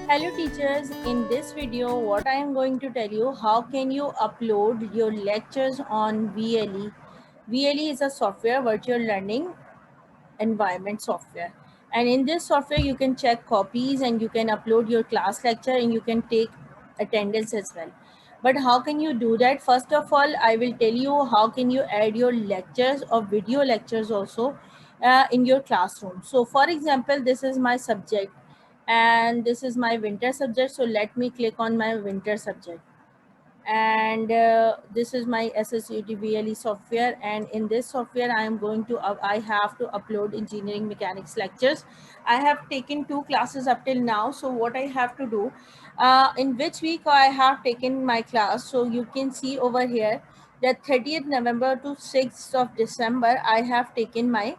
Hello teachers, in this video what I am going to tell you how can you upload your lectures on VLE. VLE is a software virtual learning environment software, and in this software you can check copies and you can upload your class lecture and you can take attendance as well. But how can you do that? First of all, I will tell you how can you add your lectures or video lectures also in your classroom. So for example, this is my subject and this is my winter subject, so let me click on my winter subject, and this is my SSUT software, and in this software I am going to I have to upload engineering mechanics lectures. I have taken 2 classes up till now, so what I have to do, in which week I have taken my class, so you can see over here that 30th November to 6th of December I have taken my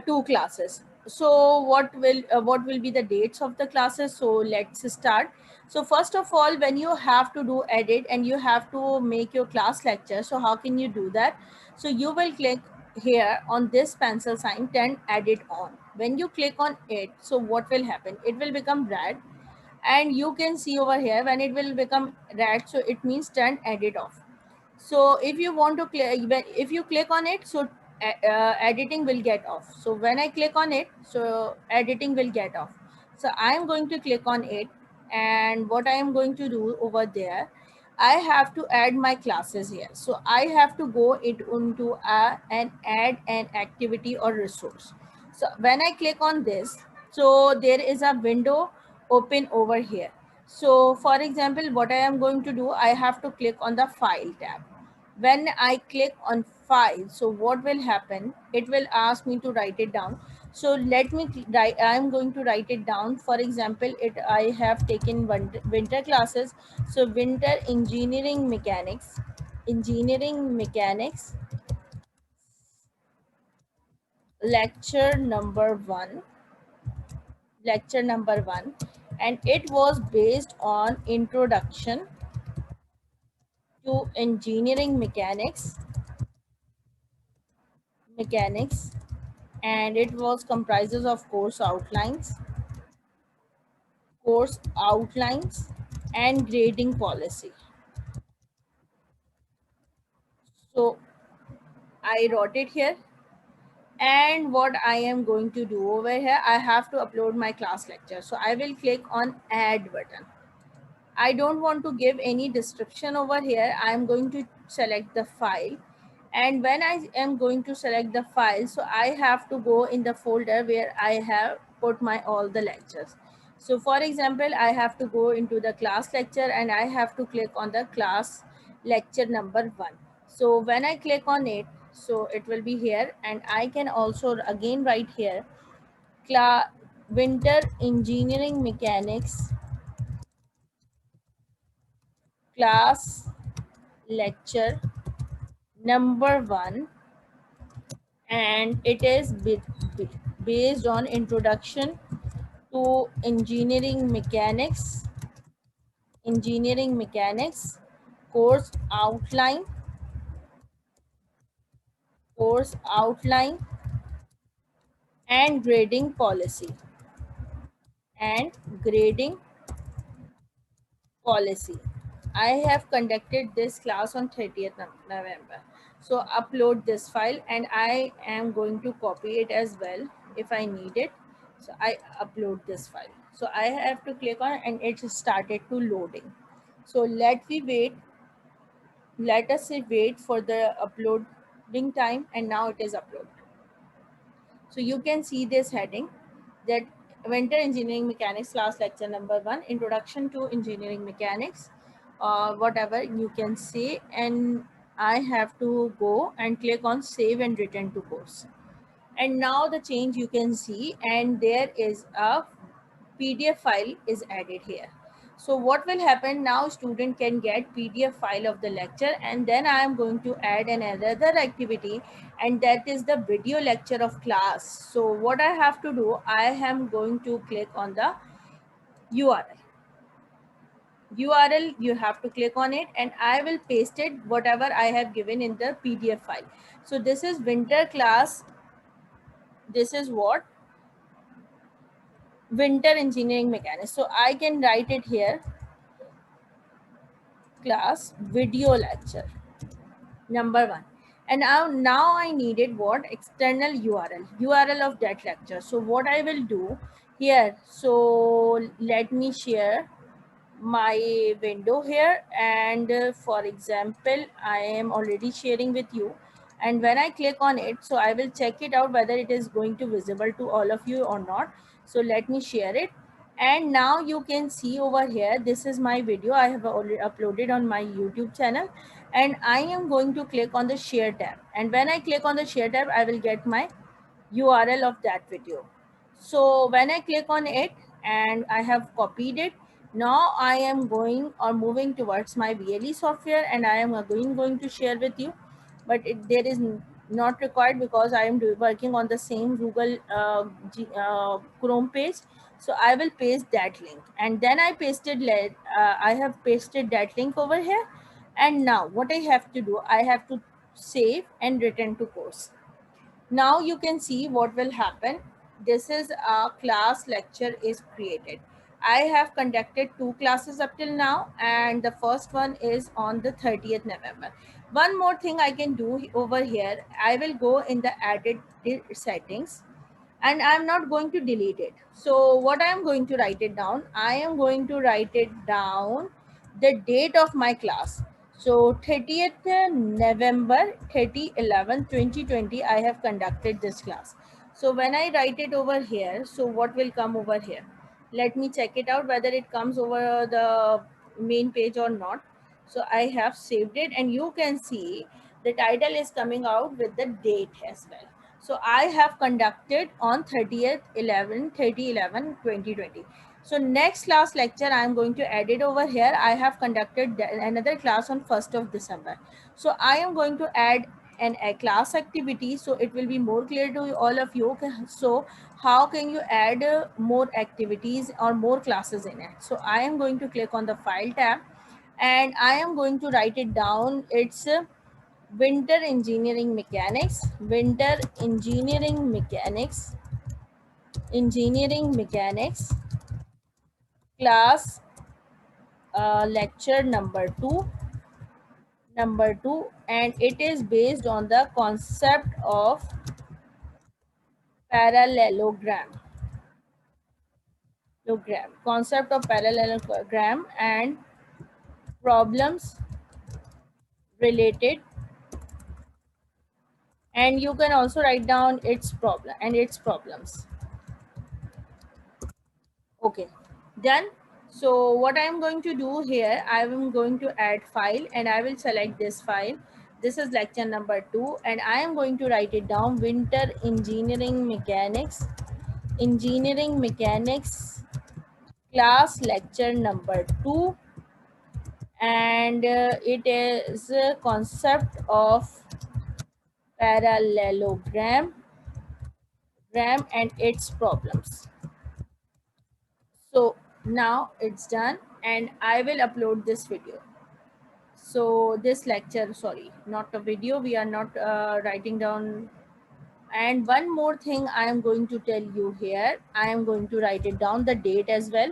2 classes. So what will be the dates of the classes? So let's start. So first of all, when you have to do edit and you have to make your class lecture, so how can you do that? So you will click here on this pencil sign, turn edit on. When you click on it, so what will happen? It will become red, and you can see over here when it will become red, so it means turn edit off. So if you want to if you click on it, so editing will get off. So when I click on it, so editing will get off. So I am going to click on it, and what I am going to do over there, I have to add my classes here. So I have to go it into and add an activity or resource. So when I click on this, so there is a window open over here. So for example, what I am going to do, I have to click on the file tab. When I click on file, so what will happen? It will ask me to write it down. So let me write, I'm going to write it down. For example, I have taken winter classes. So winter engineering mechanics lecture number 1, and it was based on introduction to engineering mechanics, and it was comprises of course outlines and grading policy. So I wrote it here, and what I am going to do over here, I have to upload my class lecture. So I will click on add button. I don't want to give any description over here. I am going to select the file, and when I am going to select the file, so I have to go in the folder where I have put my all the lectures. So for example, I have to go into the class lecture and I have to click on the class lecture number 1. So when I click on it, so it will be here, and I can also again write here winter engineering mechanics class lecture number 1, and it is based on introduction to engineering mechanics course outline and and grading policy. I have conducted this class on 30th November. So upload this file, and I am going to copy it as well if I need it. So I upload this file. So I have to click on it and it started to loading. So let us wait for the uploading time, and now it is uploaded. So you can see this heading, that winter engineering mechanics class lecture number 1, introduction to engineering mechanics, whatever you can say, and I have to go and click on save and return to course. And now the change you can see, and there is a PDF file is added here. So what will happen now, student can get PDF file of the lecture, and then I am going to add another activity, and that is the video lecture of class. So what I have to do, I am going to click on the URL. You have to click on it, and I will paste it whatever I have given in the PDF file. So this is winter class. This is what winter engineering mechanics. So I can write it here, class video lecture number one. And now I needed what? External URL of that lecture. So what I will do here, so let me share my window here, and for example I am already sharing with you, and when I click on it, so I will check it out whether it is going to visible to all of you or not. So let me share it, and now you can see over here, this is my video I have already uploaded on my YouTube channel, and I am going to click on the share tab, and when I click on the share tab I will get my URL of that video. So when I click on it and I have copied it, now I am going or moving towards my VLE software, and I am going to share with you, but there is not required because I am working on the same Google Chrome page. So I will paste that link, and then I have pasted that link over here, and now what I have to do, I have to save and return to course. Now you can see what will happen. This is a class lecture is created. I have conducted 2 classes up till now, and the first one is on the 30th November. One more thing I can do over here, I will go in the edit settings, and I'm not going to delete it. So what I'm going to write it down, I am going to write it down the date of my class. So 30th November 2020 I have conducted this class. So when I write it over here, so what will come over here? Let me check it out whether it comes over the main page or not. So I have saved it, and you can see the title is coming out with the date as well. So I have conducted on 30th 11 2020. So next class lecture I am going to add it over here. I have conducted another class on 1st of December. So I am going to add a class activity, so it will be more clear to all of you. So how can you add more activities or more classes in it? So I am going to click on the file tab, and I am going to write it down. It's winter engineering mechanics, engineering mechanics class lecture number two, and it is based on the parallelogram concept of parallelogram and problems related, and you can also write down its problems. Okay, done. So what I am going to do here, I am going to add file, and I will select this file. This is lecture number 2, and I am going to write it down, winter engineering mechanics class lecture number 2, and it is a concept of parallelogram and its problems. So now it's done, and I will upload this video. So this lecture, sorry, not a video, we are not writing down. And one more thing I am going to tell you here, I am going to write it down the date as well,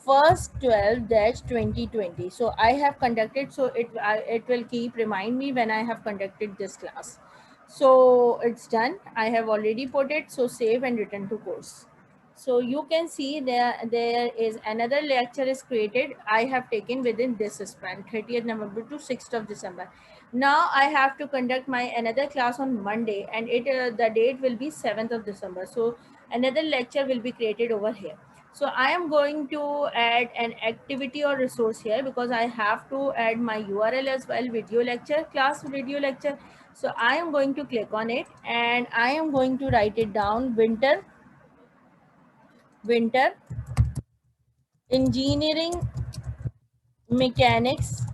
first 12-2020. So I have conducted, so it will keep remind me when I have conducted this class. So it's done, I have already put it. So save and return to course. So you can see there is another lecture is created. I have taken within this span, 30th November to 6th of December. Now I have to conduct my another class on Monday, and the date will be 7th of December. So another lecture will be created over here. So I am going to add an activity or resource here, because I have to add my URL as well, video lecture, class video lecture. So I am going to click on it, and I am going to write it down, winter engineering mechanics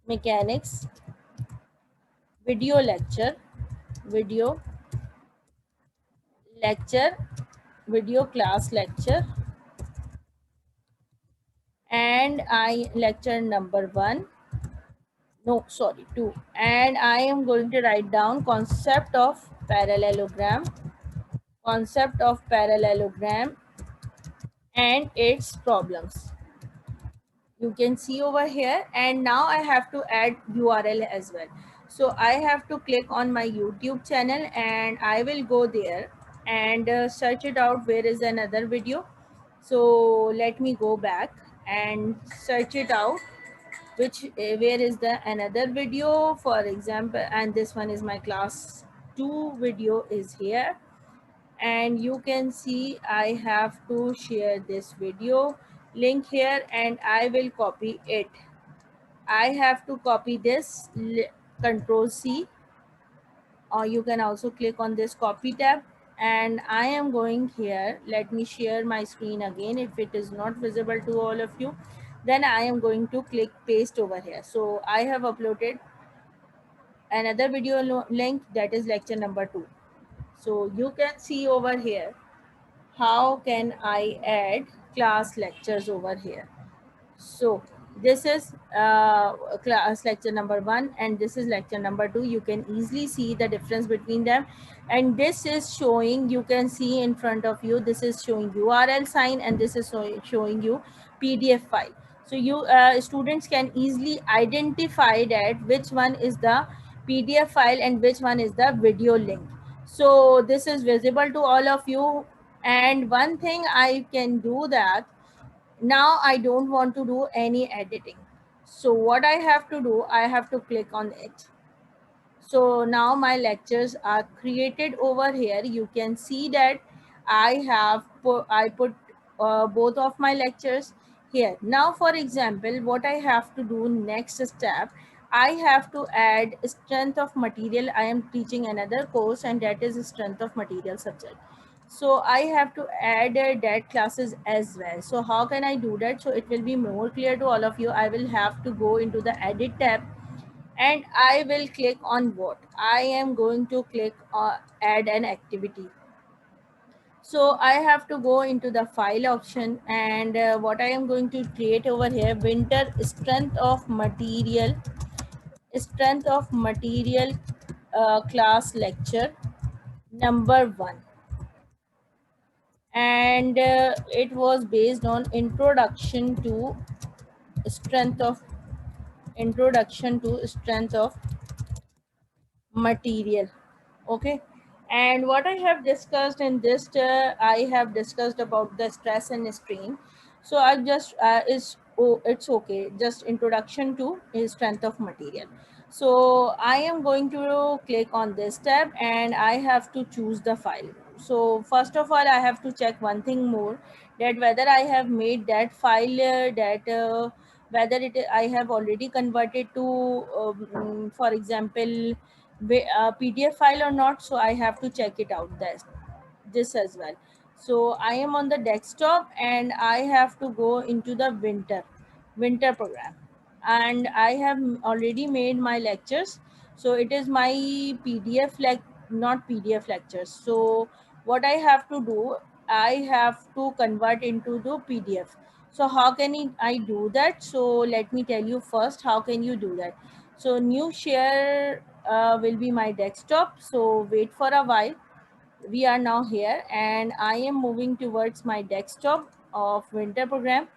video video lecture video class lecture, and I lecture number 1, no sorry 2, and I am going to write down concept of parallelogram and its problems. You can see over here, and now I have to add URL as well. So I have to click on my YouTube channel and I will go there and search it out where is another video. So let me go back and search it out, which where is the another video, for example, and this one is my class 2 video is here. And you can see I have to share this video link here and I will copy it. I have to copy this, control C, or you can also click on this copy tab, and I am going here. Let me share my screen again. If it is not visible to all of you, then I am going to click paste over here. So I have uploaded another video link, that is lecture number 2. So you can see over here how can I add class lectures over here. So this is class lecture number 1 and this is lecture number 2. You can easily see the difference between them, and this is showing, you can see in front of you, this is showing URL sign and this is showing you PDF file. So you students can easily identify that which one is the PDF file and which one is the video link. So this is visible to all of you. And one thing I can do, that now I don't want to do any editing. So what I have to do, I have to click on it. So now my lectures are created over here. You can see that I put both of my lectures here. Now for example, what I have to do next step, I have to add strength of material. I am teaching another course and that is strength of material subject. So I have to add that classes as well. So how can I do that? So it will be more clear to all of you. I will have to go into the edit tab and I will click on what I am going to click on add an activity. So I have to go into the file option, and what I am going to create over here, winter strength of material class lecture number 1, and it was based on strength of introduction to strength of material. Okay, and what I have discussed in this, I have discussed about the stress and strain. So I just is oh, it's okay, just introduction to is strength of material. So I am going to click on this tab and I have to choose the file. So first of all, I have to check one thing more, that whether I have made that file that whether I have already converted to for example PDF file or not. So I have to check it out, this as well. So I am on the desktop and I have to go into the winter program, and I have already made my lectures. So it is my PDF, like not PDF lectures. So what I have to do, I have to convert into the PDF. So how can I do that? So let me tell you first how can you do that. So new share will be my desktop. So wait for a while. We are now here and I am moving towards my desktop of winter program,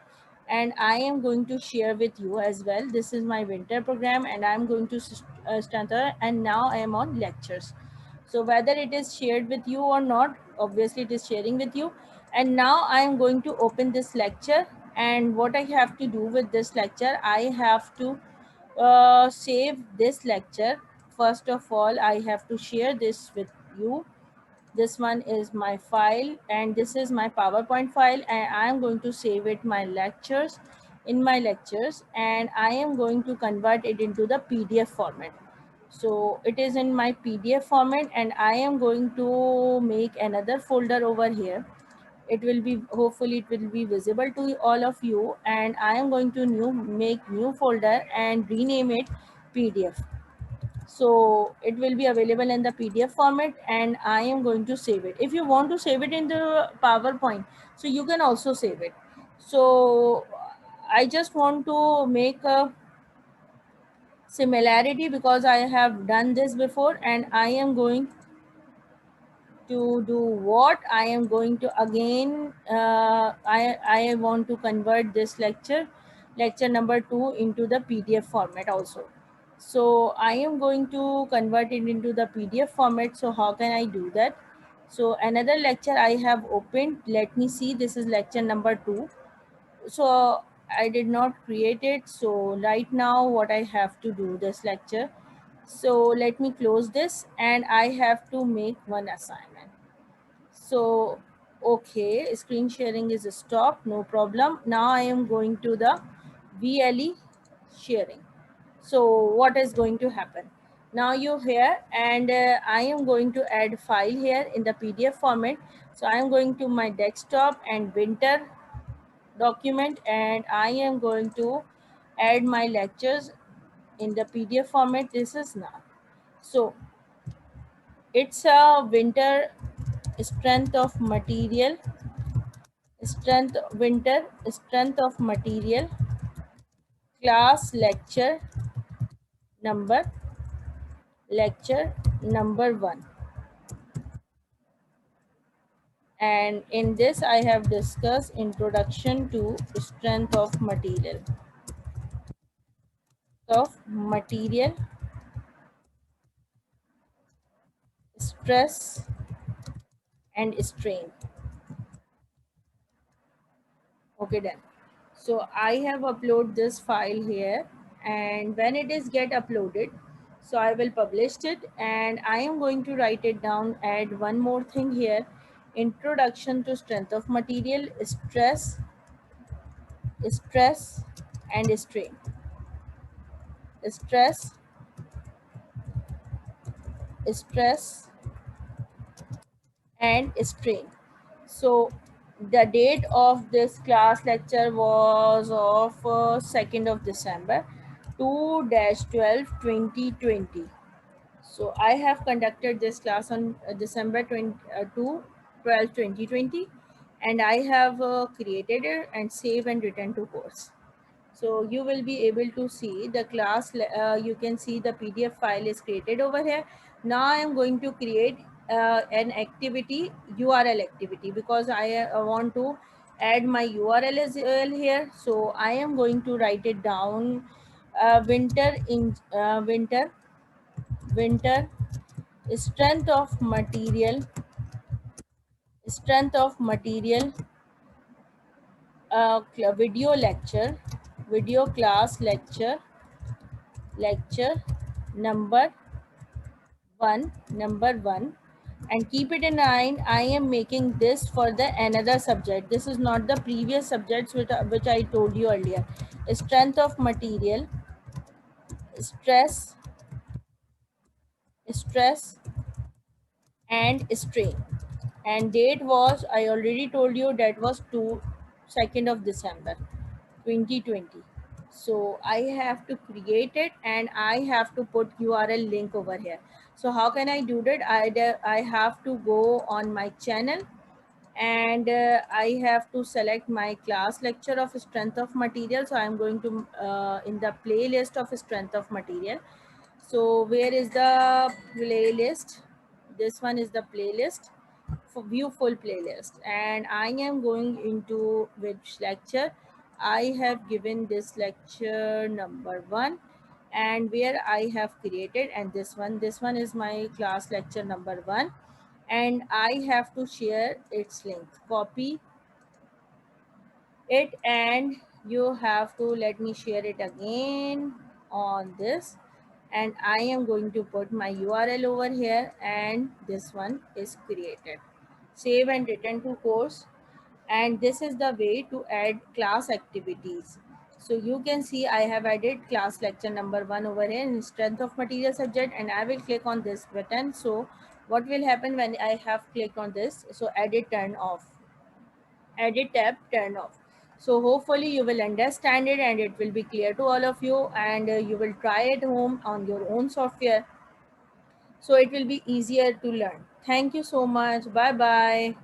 and I am going to share with you as well. This is my winter program and I'm going to start and now I am on lectures. So whether it is shared with you or not, obviously it is sharing with you. And now I am going to open this lecture, and what I have to do with this lecture, I have to save this lecture. First of all, I have to share this with you. This one is my file and this is my PowerPoint file, and I am going to save it in my lectures, and I am going to convert it into the PDF format. So it is in my PDF format and I am going to make another folder over here. It will be, hopefully it will be visible to all of you, and I am going to make new folder and rename it PDF. So it will be available in the PDF format and I am going to save it. If you want to save it in the PowerPoint, so you can also save it. So I just want to make a similarity because I have done this before, and I am going to do what? I am going to again, I want to convert this lecture number 2 into the PDF format also. So I am going to convert it into the PDF format. So how can I do that? So another lecture I have opened. Let me see. This is lecture number 2. So I did not create it. So right now what I have to do this lecture. So let me close this and I have to make one assignment. So, okay, screen sharing is stopped, no problem. Now I am going to the VLE sharing. So what is going to happen? Now you here and I am going to add file here in the PDF format. So I am going to my desktop and winter document and I am going to add my lectures in the PDF format. This is now. So it's a winter strength of material, strength of material class number lecture number 1, and in this I have discussed introduction to strength of material, stress and strain. Okay, done. So I have uploaded this file here, and when it is get uploaded, so I will publish it and I am going to write it down, add one more thing here: introduction to strength of material, stress and strain, stress stress and strain. So the date of this class lecture was of 2nd of December 2-12-2020. So I have conducted this class on December 2020, and I have created it and save and return to course. So you will be able to see the class, you can see the PDF file is created over here. Now I am going to create an activity, URL activity, because I want to add my URL as well here. So I am going to write it down, winter strength of material video lecture, video class lecture number one, and keep it in mind, I am making this for the another subject. This is not the previous subjects which I told you earlier. Strength of material, stress stress and strain, and date was, I already told you, that was 2nd of December 2020. So I have to create it and I have to put URL link over here. So how can I do that? I have to go on my channel and I have to select my class lecture of strength of material. So I'm going to in the playlist of strength of material. So where is the playlist? This one is the playlist, for view full playlist, and I am going into which lecture. I have given this lecture number 1, and where I have created, and this one is my class lecture number 1, and I have to share its link, copy it, and you have to let me share it again on this, and I am going to put my URL over here, and this one is created. Save and return to course, and this is the way to add class activities. So you can see I have added class lecture number 1 over here in strength of material subject, and I will click on this button. So what will happen when I have clicked on this? So edit tab turn off. So hopefully you will understand it and it will be clear to all of you, and you will try at home on your own software, so it will be easier to learn. Thank you so much. Bye bye.